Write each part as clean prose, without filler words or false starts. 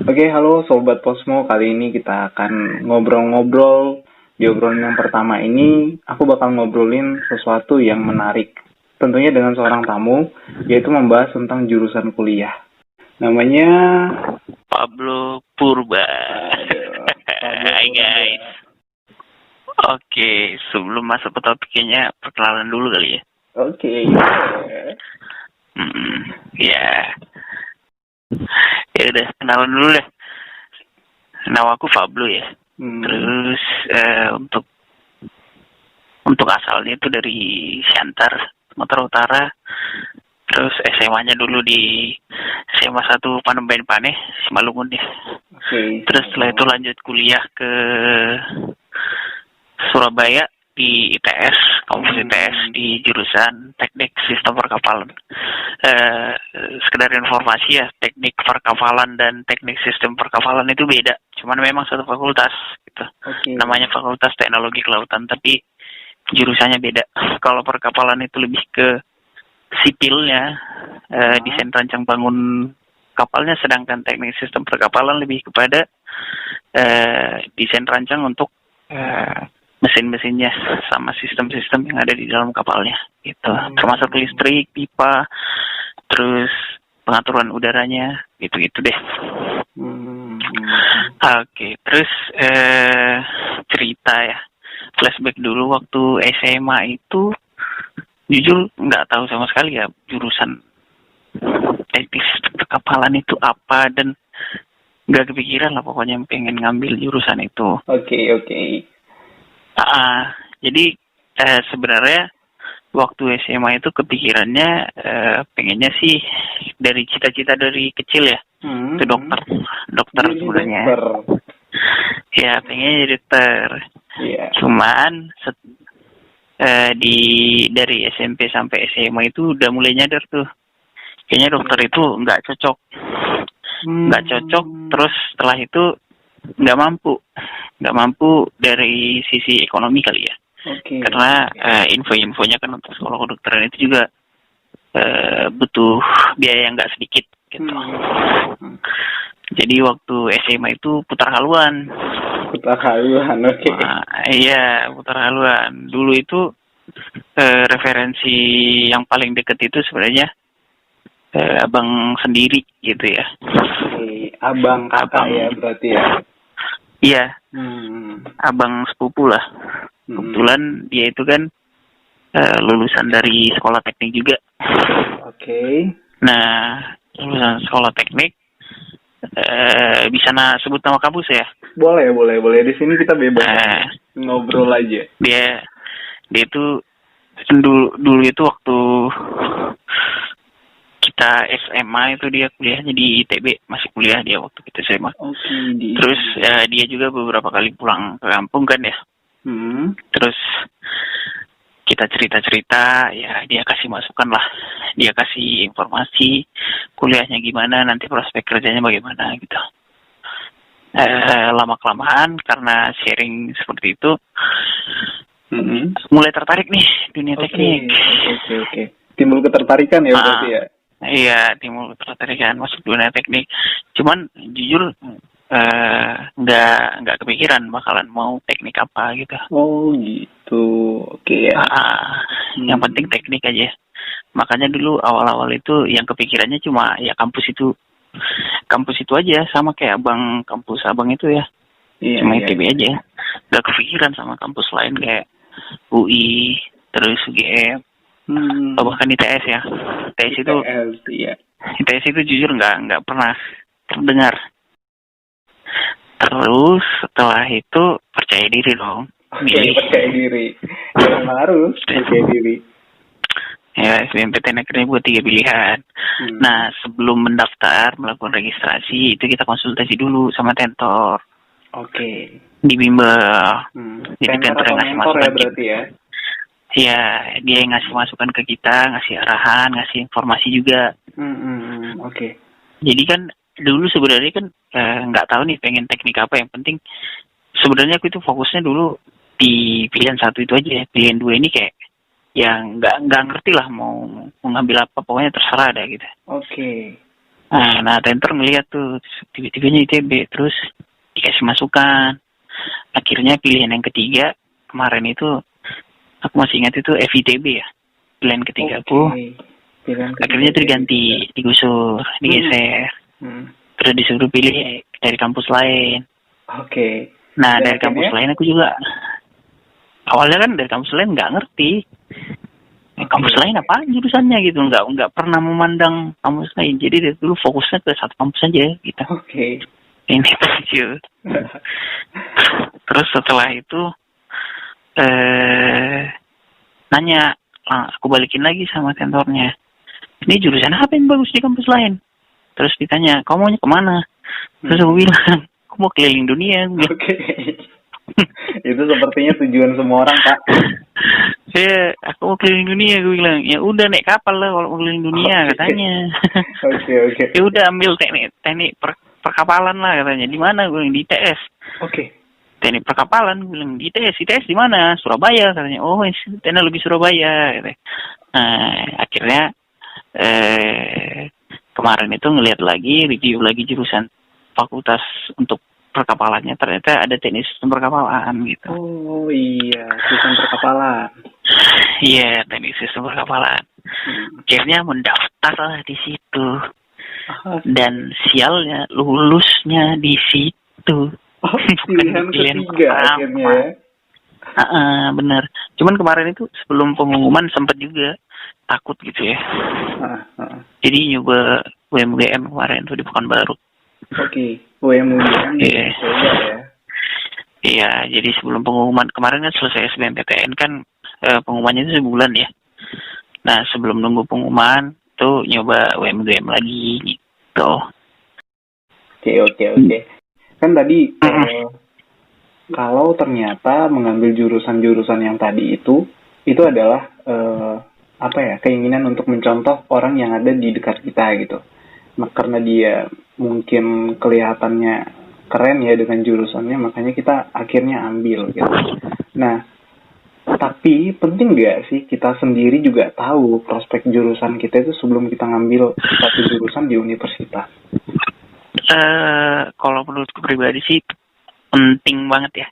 Oke, halo Sobat Posmo. Kali ini kita akan ngobrol-ngobrol. Di obrolan yang pertama ini, aku bakal ngobrolin sesuatu yang menarik. Tentunya dengan seorang tamu, yaitu membahas tentang jurusan kuliah. Namanya... Pablo Purba. Pablo Hai Purba. guys. Oke, sebelum masuk ke topiknya, perkenalan dulu kali ya. Oke. Ya. Ya udah, kenalan dulu deh. Nama aku Pablo ya. Terus untuk asalnya itu dari Siantar, Sumatera Utara. Terus SMA-nya dulu di SMA 1 Panembahan Paneh, Simalungun ya. Terus setelah itu lanjut kuliah ke Surabaya di ITS, kampus ITS di jurusan Teknik Sistem Perkapalan. Sekedar informasi ya, Teknik Perkapalan dan Teknik Sistem Perkapalan itu beda. Cuman memang satu fakultas gitu. Namanya Fakultas Teknologi Kelautan, tapi jurusannya beda. Kalau perkapalan itu lebih ke sipilnya, desain rancang bangun kapalnya, sedangkan teknik sistem perkapalan lebih kepada desain rancang untuk mesin-mesinnya sama sistem-sistem yang ada di dalam kapalnya gitu, termasuk listrik, pipa, terus pengaturan udaranya, gitu-gitu deh. Oke, terus cerita ya, flashback dulu waktu SMA itu jujur nggak tahu sama sekali ya jurusan teknik perkapalan itu apa, dan nggak kepikiran lah pokoknya pengen ngambil jurusan itu. Oke. Jadi sebenarnya waktu SMA itu kepikirannya pengennya sih dari cita-cita dari kecil ya, itu dokter sebenarnya. Ya pengennya jadi dokter. Cuman dari SMP sampai SMA itu udah mulai nyadar tuh, kayaknya dokter itu nggak cocok. Terus setelah itu nggak mampu dari sisi ekonomi kali ya. Karena info-infonya kan untuk sekolah kedokteran itu juga butuh biaya yang nggak sedikit gitu. Jadi waktu SMA itu putar haluan. Oke. Iya, putar haluan. Dulu itu referensi yang paling deket itu sebenarnya abang sendiri gitu ya. Abang kakak ya berarti ya. Iya. Abang sepupu lah. Kebetulan dia itu kan lulusan dari sekolah teknik juga. Nah, lulusan sekolah teknik, bisa sebut nama kampus ya? Boleh. Di sini kita bebas ngobrol aja. Dia itu dulu itu waktu kita SMA itu dia kuliahnya di ITB, masih kuliah dia waktu kita SMA. Terus dia juga beberapa kali pulang ke kampung kan ya. Terus kita cerita-cerita, ya dia kasih masukan lah, dia kasih informasi kuliahnya gimana, nanti prospek kerjanya bagaimana gitu. Lama-kelamaan karena sharing seperti itu, mulai tertarik nih dunia teknik. Oke. Timbul ketertarikan ya berarti ya? Iya, timbul ketertarikan masuk dunia teknik. Cuman jujur nggak kepikiran bakalan mau teknik apa gitu. Oh gitu, oke ya. Yang penting teknik aja. Makanya dulu awal-awal itu yang kepikirannya cuma ya kampus itu aja, sama kayak kampus abang itu ya. Cuma ITB aja. Nggak kepikiran sama kampus lain kayak UI, terus UGM, atau bahkan ITS ya. ITS itu jujur nggak pernah terdengar. Terus setelah itu percaya diri dong. Percaya diri. Memang harus percaya diri. Ya, SBMPTN akhirnya buat 3 pilihan. Nah, sebelum mendaftar, melakukan registrasi, itu kita konsultasi dulu sama tentor. Di bimbel. Jadi tentor yang ngasih masukan ya berarti ya? Iya, dia yang ngasih masukan ke kita, ngasih arahan, ngasih informasi juga. Jadi kan dulu sebenarnya kan nggak tahu nih pengen teknik apa. Yang penting sebenarnya aku itu fokusnya dulu di pilihan 1 itu aja. Pilihan 2 ini kayak yang nggak ngerti lah mau ngambil apa, pokoknya terserah ada gitu. Nah, tenter ngeliat tuh tiba-tibanya ITB, terus dikasih masukan. Akhirnya pilihan yang ketiga kemarin itu aku masih ingat itu FITB ya, pilihan ketiga aku. Akhirnya itu diganti, digusur, digeser. Terus disuruh pilih dari kampus lain. Nah, dan dari kampus lain aku juga awalnya kan dari kampus lain nggak ngerti. Kampus lain apa jurusannya gitu, nggak pernah memandang kampus lain. Jadi dari dulu fokusnya ke satu kampus aja gitu. Ini aja. Terus setelah itu nanya, aku balikin lagi sama tentornya. Ini jurusan apa yang bagus di kampus lain? Terus ditanya, kamu maunya kemana? Terus aku bilang, aku mau keliling dunia. Itu sepertinya tujuan semua orang, Pak. Aku mau keliling dunia, gue bilang. Ya udah naik kapal lah kalau mau keliling dunia, katanya. Ya udah ambil teknik perkapalan lah, katanya. Di mana? Gue bilang di ITS. Teknik perkapalan, gue bilang di ITS di mana? Surabaya, katanya. Oh, teknologi Surabaya, katanya. Akhirnya kemarin itu ngelihat lagi, review lagi jurusan fakultas untuk perkapalannya, ternyata ada teknik sistem perkapalan gitu. Oh iya, sistem perkapalan. Iya, teknik sistem perkapalan. Akhirnya mendaftar lah di situ. Dan sialnya lulusnya di situ. Pilihan ketiga akhirnya ya. Bener. Cuman kemarin itu sebelum pengumuman sempat juga takut gitu ya. Jadi nyoba UMGM kemarin tuh di Pekanbaru. UMGM ya. Iya, jadi sebelum pengumuman kemarin kan selesai SBMPTN kan pengumumannya itu sebulan ya. Nah, sebelum nunggu pengumuman tuh nyoba UMGM lagi gitu. Oke. Kan tadi kalau ternyata mengambil jurusan-jurusan yang tadi itu adalah keinginan untuk mencontoh orang yang ada di dekat kita gitu. Nah, karena dia mungkin kelihatannya keren ya dengan jurusannya, makanya kita akhirnya ambil gitu. Nah, tapi penting nggak sih kita sendiri juga tahu prospek jurusan kita itu sebelum kita ngambil satu jurusan di universitas? Kalau menurutku pribadi sih penting banget ya.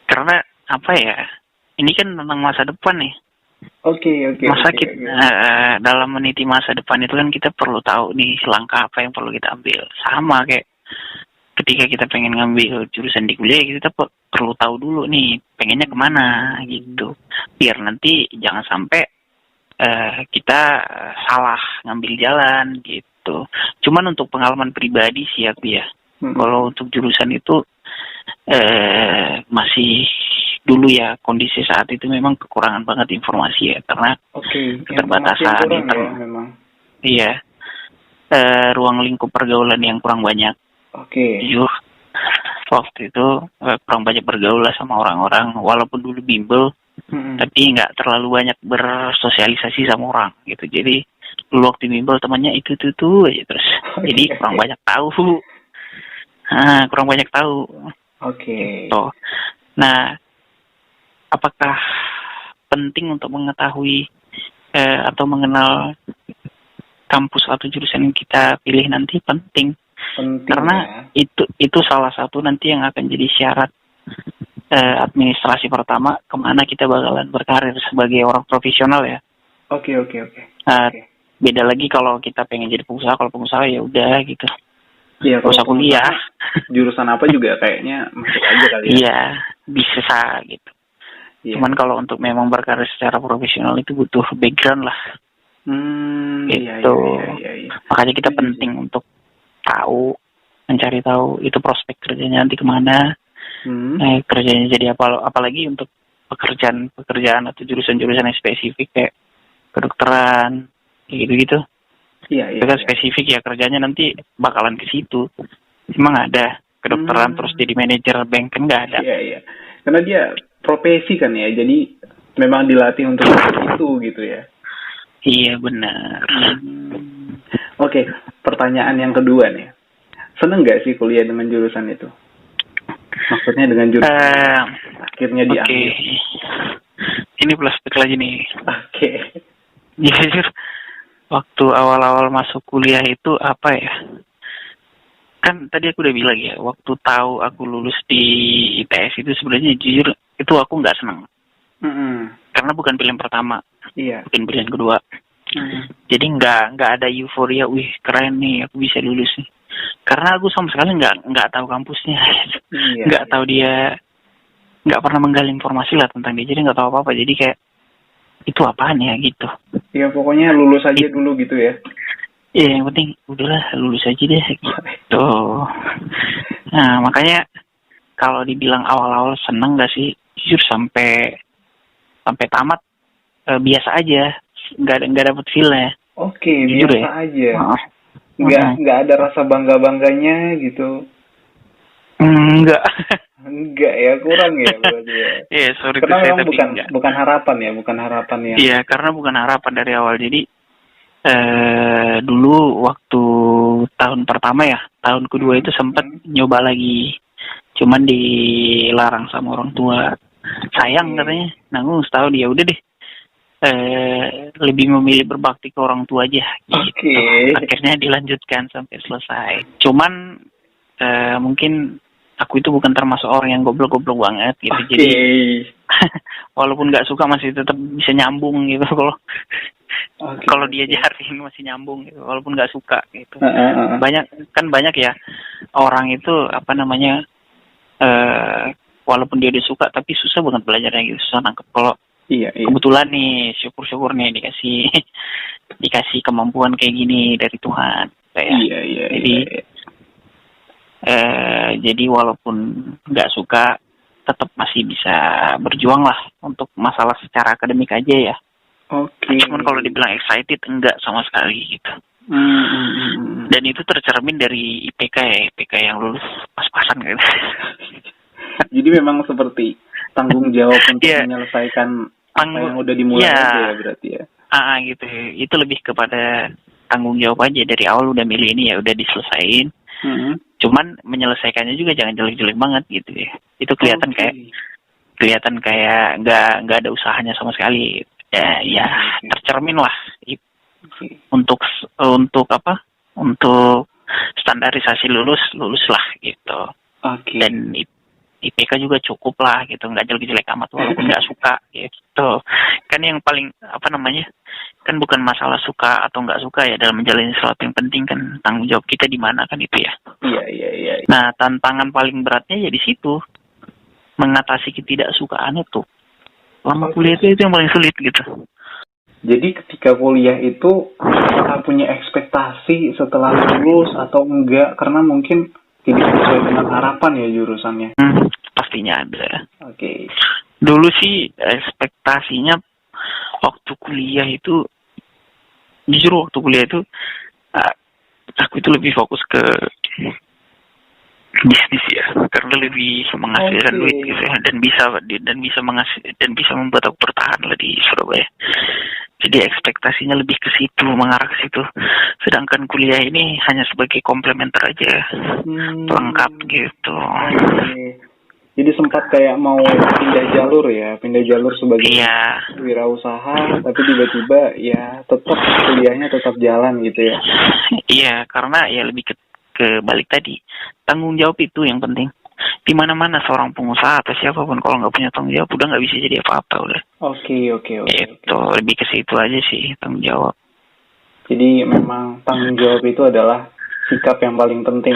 Karena apa ya? Ini kan tentang masa depan nih. Masa kita dalam meniti masa depan itu kan kita perlu tahu nih langkah apa yang perlu kita ambil. Sama kayak ketika kita pengen ngambil jurusan di kuliah, kita perlu tahu dulu nih pengennya kemana gitu. Biar nanti jangan sampai kita salah ngambil jalan gitu. Cuman untuk pengalaman pribadi sih aku ya. Kalau untuk jurusan itu masih dulu ya, kondisi saat itu memang kekurangan banget informasi ya, karena keterbatasan internet. Iya, ruang lingkup pergaulan yang kurang banyak. Jujur, waktu itu kurang banyak bergaul sama orang-orang, walaupun dulu bimbel, tapi nggak terlalu banyak bersosialisasi sama orang gitu. Jadi dulu waktu bimbel temannya itu aja terus. Jadi kurang banyak tahu. Gitu. Nah, apakah penting untuk mengetahui atau mengenal kampus atau jurusan yang kita pilih nanti? Penting karena ya. itu salah satu nanti yang akan jadi syarat administrasi pertama kemana kita bakalan berkarir sebagai orang profesional ya. Oke. Beda lagi kalau kita pengen jadi pengusaha. Kalau pengusaha ya udah gitu. Iya, kalau kuliah jurusan apa juga kayaknya masuk aja kali ya. Iya, bisa gitu. Yeah. Cuman kalau untuk memang berkarir secara profesional itu butuh background lah. Gitu. Iya. Makanya kita penting untuk mencari tahu itu prospek kerjanya nanti kemana. Kerjanya jadi apa, apalagi untuk pekerjaan atau jurusan-jurusan yang spesifik kayak kedokteran, gitu. Iya. Itu kan spesifik ya, kerjanya nanti bakalan ke situ. Emang ada kedokteran terus jadi manajer bank kan nggak ada. Iya. Karena dia profesi kan ya, jadi memang dilatih untuk itu gitu ya. Iya benar. Oke, pertanyaan yang kedua nih. Seneng nggak sih kuliah dengan jurusan itu? Maksudnya dengan jurusan akhirnya diambil. Ini plastik lagi nih. Oke. Jujur, waktu awal-awal masuk kuliah itu apa ya? Kan tadi aku udah bilang ya, waktu tahu aku lulus di ITS itu sebenarnya jujur itu aku nggak senang. Karena bukan pilihan pertama, bukan pilihan kedua. Jadi nggak ada euforia, wih keren nih aku bisa lulus nih. Karena aku sama sekali nggak tahu kampusnya, nggak tahu dia, nggak pernah menggali informasi lah tentang dia, jadi nggak tahu apa-apa. Jadi kayak itu apaan ya gitu. Iya pokoknya lulus aja dulu gitu ya. Iya yang penting udahlah lulus aja deh gitu. Nah makanya kalau dibilang awal-awal seneng nggak sih, jujur sampai tamat biasa aja, nggak dapet feel-nya. Oke, biasa ya? Aja. Nggak ada rasa bangganya gitu. Enggak ya, kurang ya berarti ya. Iya, sorry karena saya, memang bukan harapan ya. Iya, karena bukan harapan dari awal. Jadi dulu waktu tahun pertama ya, tahun kedua itu sempat nyoba lagi, cuman dilarang sama orang tua. Sayang katanya, nanggung setahun, ya udah deh. Lebih memilih berbakti ke orang tua aja gitu. Akhirnya dilanjutkan sampai selesai. Cuman mungkin aku itu bukan termasuk orang yang goblok-goblok banget gitu. Jadi walaupun nggak suka masih tetap bisa nyambung gitu. Kalau dia jahatin masih nyambung gitu, walaupun nggak suka gitu. Banyak ya orang itu apa namanya, walaupun dia suka tapi susah banget belajarnya gitu, susah nangkep. Kalau kebetulan nih syukur nih dikasih kemampuan kayak gini dari Tuhan ya. Jadi walaupun nggak suka tetap masih bisa berjuang lah untuk masalah secara akademik aja ya. Cuman kalau dibilang excited enggak sama sekali gitu. Dan itu tercermin dari IPK yang lulus pas-pasan gitu. Jadi memang seperti tanggung jawab untuk menyelesaikan apa yang udah dimulai aja ya berarti ya. Gitu. Itu lebih kepada tanggung jawab aja, dari awal udah milih ini ya udah diselesain. Cuman menyelesaikannya juga jangan jelek-jelek banget gitu ya. Itu kelihatan kayak nggak ada usahanya sama sekali. Ya tercermin lah untuk apa? Untuk standarisasi lulus lah gitu. Dan IPK juga cukup lah gitu, nggak jelek-jelek amat walaupun nggak suka gitu. Kan yang paling apa namanya, kan bukan masalah suka atau nggak suka ya dalam menjalani sesuatu, yang penting kan tanggung jawab kita di mana kan itu ya. Iya. Nah tantangan paling beratnya ya di situ, mengatasi ketidaksukaan itu. Lama kuliah itu yang paling sulit gitu. Jadi ketika kuliah itu apakah punya ekspektasi setelah lulus atau enggak, karena mungkin tidak sesuai dengan harapan ya jurusannya? Pastinya ada. Dulu sih ekspektasinya waktu kuliah itu, jujur waktu kuliah itu aku itu lebih fokus ke bisnis ya, karena lebih menghasilkan duit gitu ya, dan bisa membuat aku bertahan lah di Surabaya. Jadi ekspektasinya lebih ke situ, mengarah ke situ. Sedangkan kuliah ini hanya sebagai komplementer aja, pelengkap gitu. Jadi sempat kayak mau pindah jalur sebagai wirausaha, tapi tiba-tiba ya tetap kuliahnya tetap jalan gitu ya. Iya, karena ya lebih ke balik tadi, tanggung jawab itu yang penting. Di mana-mana seorang pengusaha atau siapapun kalau nggak punya tanggung jawab udah nggak bisa jadi apa-apa udah. Oke. Itu lebih ke situ aja sih, tanggung jawab. Jadi memang tanggung jawab itu adalah sikap yang paling penting.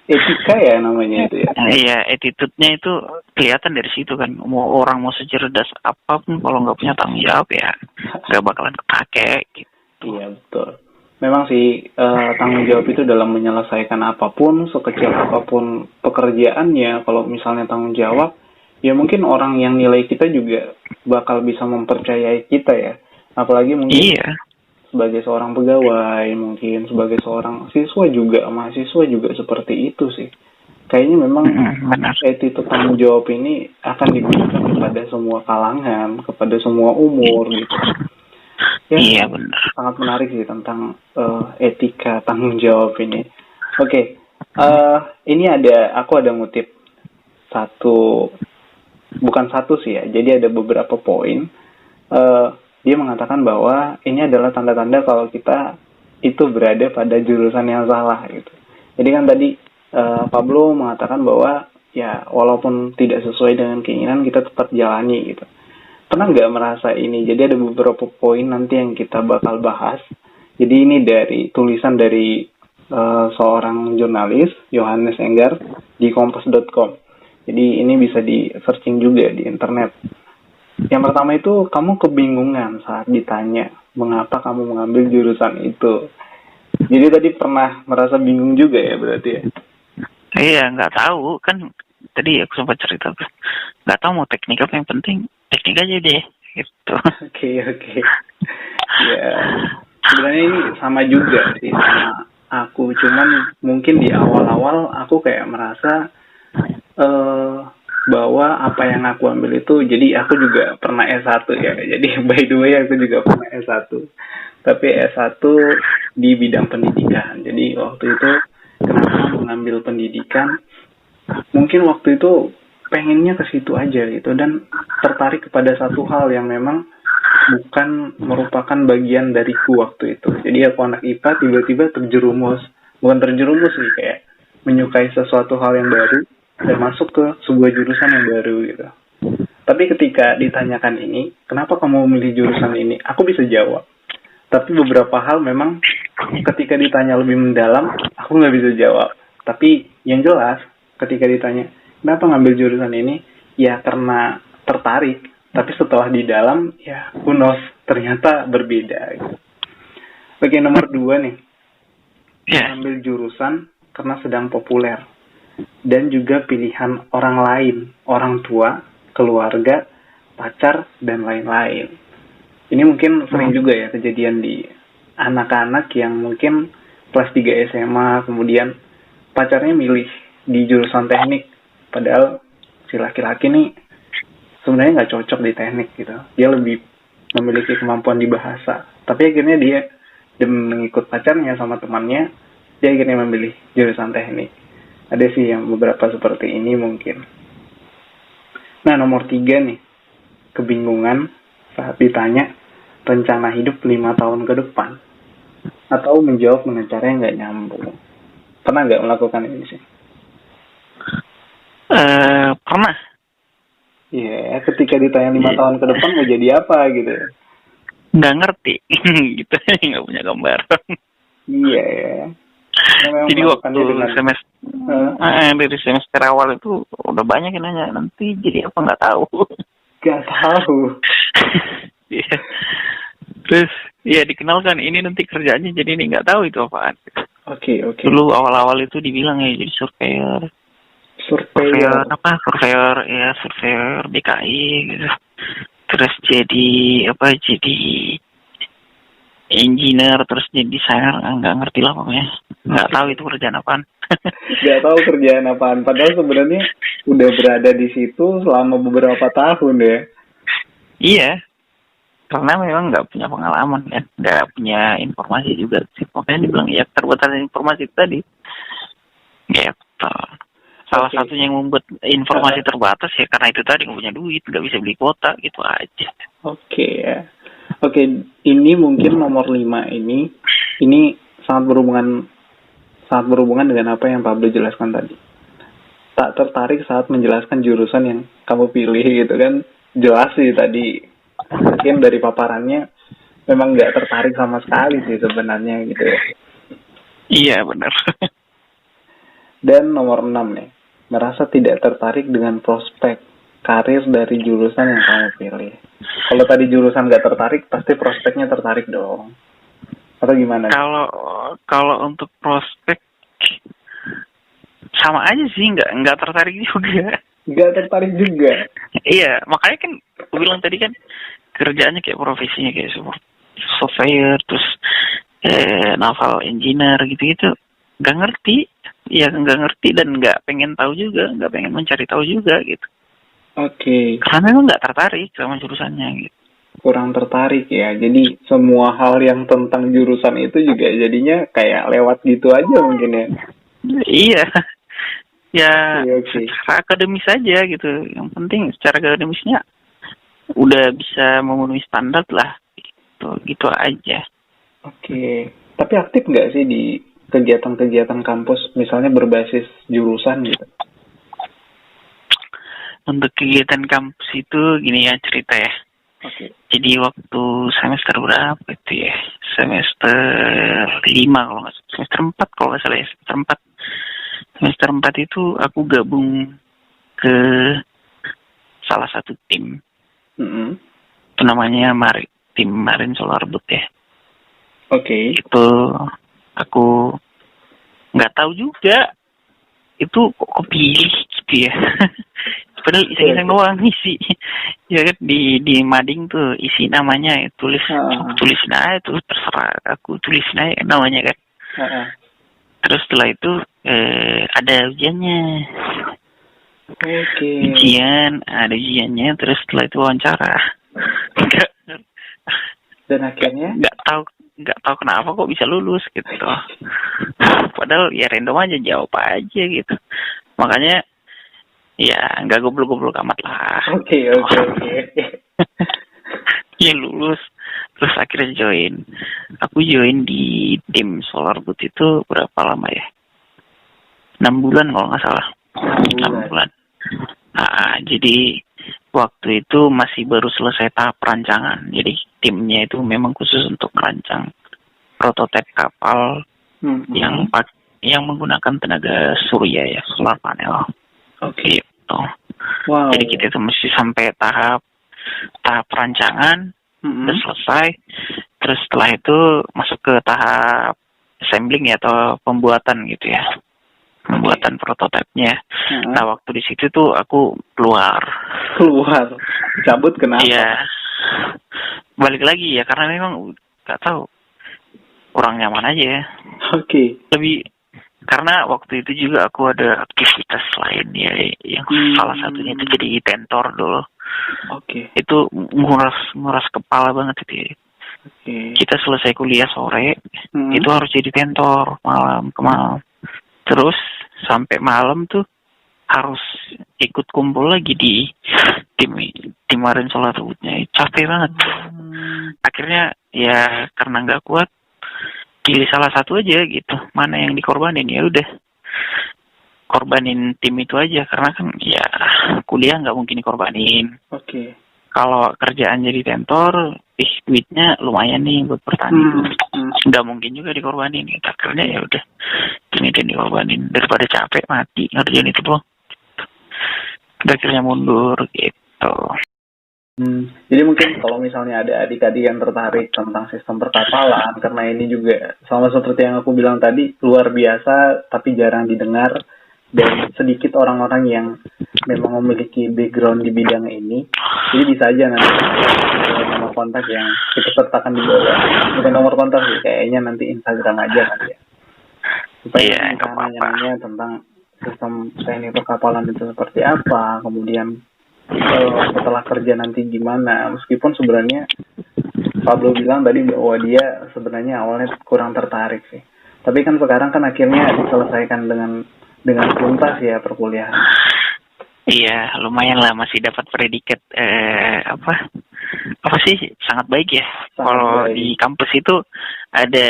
Etika ya namanya itu ya. Iya, attitude-nya itu kelihatan dari situ kan. Orang mau secerdas apapun kalau nggak punya tanggung jawab ya nggak bakalan kepake gitu. Iya betul. Memang sih tanggung jawab itu dalam menyelesaikan apapun, sekecil apapun pekerjaannya. Kalau misalnya tanggung jawab, ya mungkin orang yang nilai kita juga bakal bisa mempercayai kita ya. Apalagi mungkin sebagai seorang pegawai, mungkin sebagai seorang mahasiswa juga seperti itu sih. Kayaknya memang attitude tanggung jawab ini akan digunakan kepada semua kalangan, kepada semua umur gitu. Ya, iya benar. Sangat menarik sih tentang etika tanggung jawab ini. Ini aku ada ngutip bukan satu sih ya. Jadi ada beberapa poin. dia mengatakan bahwa ini adalah tanda-tanda kalau kita itu berada pada jurusan yang salah gitu. Jadi kan tadi Pablo mengatakan bahwa ya walaupun tidak sesuai dengan keinginan kita tetap jalani gitu. Pernah nggak merasa ini? Jadi ada beberapa poin nanti yang kita bakal bahas. Jadi ini dari tulisan dari seorang jurnalis, Johannes Enggar, di kompas.com. Jadi ini bisa di searching juga di internet. Yang pertama itu, kamu kebingungan saat ditanya mengapa kamu mengambil jurusan itu. Jadi tadi pernah merasa bingung juga ya berarti ya? Iya, nggak tahu kan. Tadi aku sempat cerita tuh, nggak tahu mau teknik apa, yang penting teknik aja deh gitu. Oke. Ya, sebenarnya ini sama juga sih sama aku, cuman mungkin di awal-awal aku kayak merasa bahwa apa yang aku ambil itu, jadi aku juga pernah S1 ya, jadi by the way aku juga pernah S1, tapi S1 di bidang pendidikan. Jadi waktu itu kenapa mengambil pendidikan, mungkin waktu itu pengennya ke situ aja gitu, dan tertarik kepada satu hal yang memang bukan merupakan bagian dariku waktu itu. Jadi aku anak IPA tiba-tiba bukan terjerumus sih, kayak menyukai sesuatu hal yang baru dan masuk ke sebuah jurusan yang baru gitu. Tapi ketika ditanyakan ini, kenapa kamu memilih jurusan ini? Aku bisa jawab. Tapi beberapa hal memang ketika ditanya lebih mendalam, aku nggak bisa jawab. Tapi yang jelas, ketika ditanya, kenapa ngambil jurusan ini? Ya karena tertarik. Tapi setelah di dalam, ya who knows, ternyata berbeda. Gitu. Oke, nomor 2 nih. Ngambil jurusan karena sedang populer. Dan juga pilihan orang lain, orang tua, keluarga, pacar, dan lain-lain. Ini mungkin sering juga ya kejadian di anak-anak yang mungkin kelas 3 SMA, kemudian pacarnya milih di jurusan teknik, padahal si laki-laki nih sebenarnya nggak cocok di teknik gitu. Dia lebih memiliki kemampuan di bahasa. Tapi akhirnya dia mengikut pacarnya sama temannya, dia akhirnya memilih jurusan teknik. Ada sih yang beberapa seperti ini mungkin. Nah, nomor 3 nih. Kebingungan saat ditanya rencana hidup 5 tahun ke depan. Atau menjawab dengan cara yang nggak nyambung. Pernah nggak melakukan ini sih? Pernah. Iya, ketika ditanya 5 tahun ke depan mau jadi apa gitu. Nggak ngerti. Gitu, nggak punya gambaran. Iya ya. Jadi waktu dari semester awal itu udah banyak yang nanya, nanti jadi apa nggak tahu. Nggak tahu. Iya. Terus ya dikenalkan ini nanti kerjaannya jadi ini, nggak tahu itu apaan. Oke. Dulu awal-awal itu dibilang ya jadi surveyor DKI gitu. Terus jadi engineer, terus jadi desainer, nggak ngerti lah pokoknya. Nggak tahu itu kerjaan apaan. Nggak tahu kerjaan apaan. Padahal sebenarnya udah berada di situ selama beberapa tahun ya. Iya. Karena memang nggak punya pengalaman kan, nggak punya informasi juga sih. Makanya dibilang ya terbatas informasi tadi. Gitu. Salah satunya yang membuat informasi terbatas ya karena itu tadi nggak punya duit, nggak bisa beli kuota, gitu aja. Oke, ini mungkin nomor 5 ini sangat berhubungan dengan apa yang Pablo jelaskan tadi. Tak tertarik saat menjelaskan jurusan yang kamu pilih gitu kan. Jelas sih tadi mungkin dari paparannya memang nggak tertarik sama sekali sih sebenarnya gitu ya. Iya benar. Dan nomor 6 nih, merasa tidak tertarik dengan prospek karir dari jurusan yang kamu pilih. Kalau tadi jurusan nggak tertarik, pasti prospeknya tertarik dong. Atau gimana? Kalau untuk prospek sama aja sih, nggak tertarik juga. Nggak tertarik juga. Iya, makanya kan aku bilang tadi kan kerjaannya kayak profesinya kayak surveyor, terus naval engineer gitu-gitu. Nggak ngerti dan nggak pengen tahu juga, nggak pengen mencari tahu juga gitu. Oke. Karena memang nggak tertarik sama jurusannya gitu. Kurang tertarik ya. Jadi semua hal yang tentang jurusan itu juga jadinya kayak lewat gitu aja mungkin ya. Iya. Ya, okay. Secara akademis aja gitu. Yang penting secara akademisnya udah bisa memenuhi standar lah. gitu aja. Oke. Tapi aktif nggak sih di kegiatan-kegiatan kampus, misalnya berbasis jurusan gitu? Untuk kegiatan kampus itu gini ya cerita ya. Oke. Jadi waktu semester berapa itu ya? Semester 5 kalau nggak salah. Semester 4 kalau nggak salah ya. Semester 4 itu aku gabung ke salah satu tim. Itu namanya tim Marine Solar Boot ya. Oke. Itu aku nggak tahu juga itu kok kepilih gitu ya. Padahal iseng-iseng doang isi. Ya kan di mading tuh isi namanya tulisin aja tuh, terserah aku tulisin aja namanya kan. Terus setelah itu ada ujiannya. Oke. Ada ujiannya, terus setelah itu wawancara. Dan akhirnya nggak tahu kenapa kok bisa lulus gitu. Padahal ya random aja, jawab aja gitu. Makanya ya nggak goblok-goblok amat lah. Oke. Ya lulus, terus akhirnya join. Aku join di tim Solar Boot itu berapa lama ya? 6 bulan kalau nggak salah. 6 bulan. Nah, jadi waktu itu masih baru selesai tahap perancangan. Jadi timnya itu memang khusus untuk merancang prototipe kapal yang menggunakan tenaga surya ya, solar panel. Oke. Gitu. Wow. Jadi kita itu mesti sampai tahap perancangan udah selesai. Terus setelah itu masuk ke tahap assembling ya, atau pembuatan gitu ya. Pembuatan prototipenya. Nah, waktu di situ tuh aku keluar. Cabut kenapa? Iya. Balik lagi ya, karena memang nggak tahu kurang nyaman aja ya. Oke. Lebih karena waktu itu juga aku ada aktivitas lain ya, yang salah satunya itu jadi tentor dulu. Oke. Itu nguras kepala banget itu ya. Kita selesai kuliah sore, itu harus jadi tentor malam ke malam. Terus sampai malam tuh harus ikut kumpul lagi di tim Marine Solar Boot-nya. Capek banget. Akhirnya ya karena nggak kuat, pilih salah satu aja gitu. Mana yang dikorbanin, ya udah korbanin tim itu aja, karena kan ya kuliah nggak mungkin dikorbanin. Oke. Kalau kerjaan jadi tentor, duitnya lumayan nih buat pertanian. Nggak mungkin juga dikorbanin. Gitu. Akhirnya ya udah ini dan dikorbanin, daripada capek mati ngerjain itu doang. Akhirnya mundur gitu. Jadi mungkin kalau misalnya ada adik-adik yang tertarik tentang sistem perkapalan, karena ini juga sama seperti yang aku bilang tadi, luar biasa tapi jarang didengar, dan sedikit orang-orang yang memang memiliki background di bidang ini. Jadi bisa aja nanti nomor kontak yang kita sertakan di bawah. Bukan nomor kontak sih, kayaknya nanti Instagram aja nanti ya. Supaya nanya tentang sistem teknik perkapalan itu seperti apa, kemudian setelah kerja nanti gimana. Meskipun sebenarnya Pablo bilang tadi bahwa dia sebenarnya awalnya kurang tertarik sih, tapi kan sekarang kan akhirnya diselesaikan dengan tuntas ya perkuliahan. Iya, lumayan lah, masih dapat predikat apa sih, sangat baik ya. Kalau di kampus itu ada,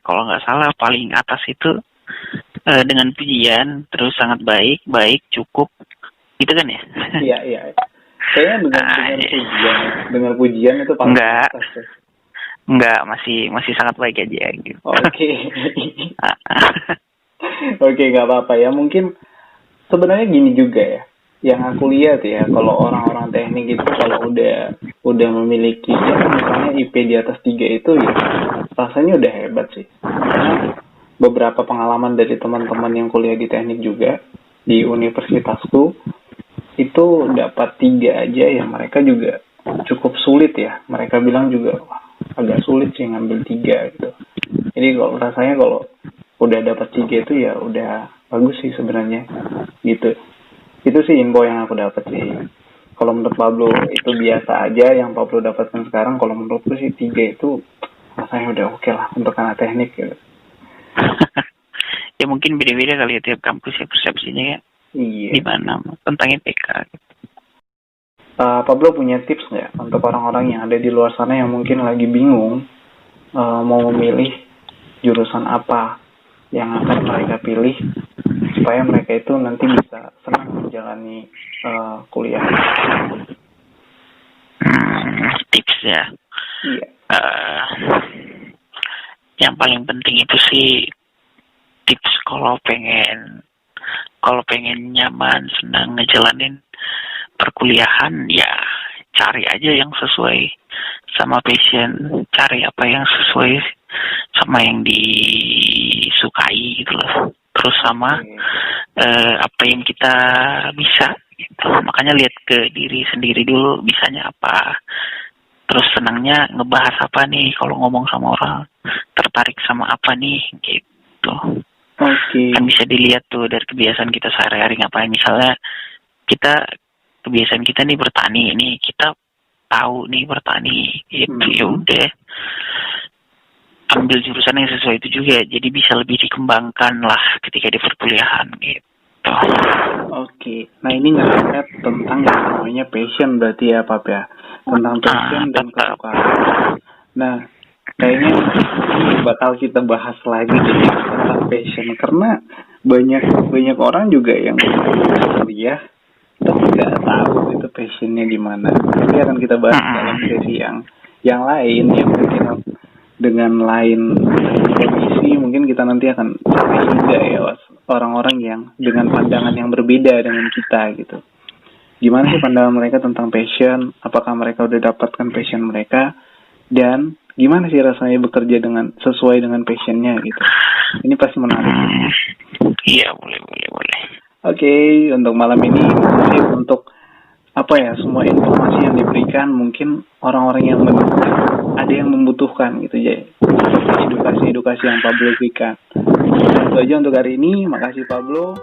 kalau nggak salah paling atas itu dengan pujian, terus sangat baik, cukup, gitu kan ya? Iya. Kayaknya dengan pujian itu paling atas. Enggak, masih sangat baik aja gitu. Oke. Oke, nggak apa-apa ya. Mungkin sebenarnya gini juga ya, yang aku lihat ya, kalau orang-orang teknik itu kalau udah memiliki ya, misalnya IP di atas 3 itu ya rasanya udah hebat sih. Karena beberapa pengalaman dari teman-teman yang kuliah di teknik juga di universitasku itu dapat 3 aja ya, mereka juga cukup sulit ya. Mereka bilang juga agak sulit sih ngambil 3 gitu. Jadi rasanya kalau udah dapat 3 itu ya udah bagus sih sebenarnya gitu. Itu sih info yang aku dapat sih. Kalau menurut Pablo itu biasa aja yang Pablo dapatkan sekarang. Kalau menurutku sih 3 itu rasanya udah oke lah untuk anak teknik gitu. Ya mungkin beda-beda kali ya tiap kampus ya persepsinya ya. Iya. Gimana tentang IPK gitu. Pablo punya tips nggak untuk orang-orang yang ada di luar sana yang mungkin lagi bingung mau memilih jurusan apa yang akan mereka pilih supaya mereka itu nanti bisa senang menjalani kuliah? Tips ya. Iya. Yang paling penting itu sih tips kalau pengen nyaman, senang ngejalanin perkuliahan, ya cari aja yang sesuai sama passion, cari apa yang sesuai sama yang disukai gitu loh. Terus sama apa yang kita bisa gitu. Makanya lihat ke diri sendiri dulu, bisanya apa. Terus senangnya ngebahas apa nih kalau ngomong sama orang, tertarik sama apa nih gitu. Kan bisa dilihat tuh dari kebiasaan kita sehari-hari ngapain. Misalnya kebiasaan kita nih bertani, nih kita tahu nih bertani gitu. Ya udah ambil jurusan yang sesuai itu juga, jadi bisa lebih dikembangkan lah ketika di perkuliahan gitu. Nah ini ngeliat tentang yang namanya passion berarti ya Pap ya, tentang passion dan kesukaan. Nah kayaknya ini bakal kita bahas lagi tentang passion, karena banyak orang juga yang kuliah tapi nggak tahu itu passionnya di mana. Nanti akan kita bahas dalam sesi yang lain, yang mungkin dengan lain kondisi. Mungkin kita nanti akan cari juga ya orang-orang yang dengan pandangan yang berbeda dengan kita gitu. Gimana sih pandangan mereka tentang passion? Apakah mereka udah dapatkan passion mereka? Dan gimana sih rasanya bekerja sesuai dengan passionnya gitu? Ini pasti menarik. Iya, boleh. Oke, untuk malam ini untuk semua informasi yang diberikan mungkin orang-orang yang ada yang membutuhkan gitu ya, edukasi yang Pablo berikan. Itu aja untuk hari ini. Makasih Pablo.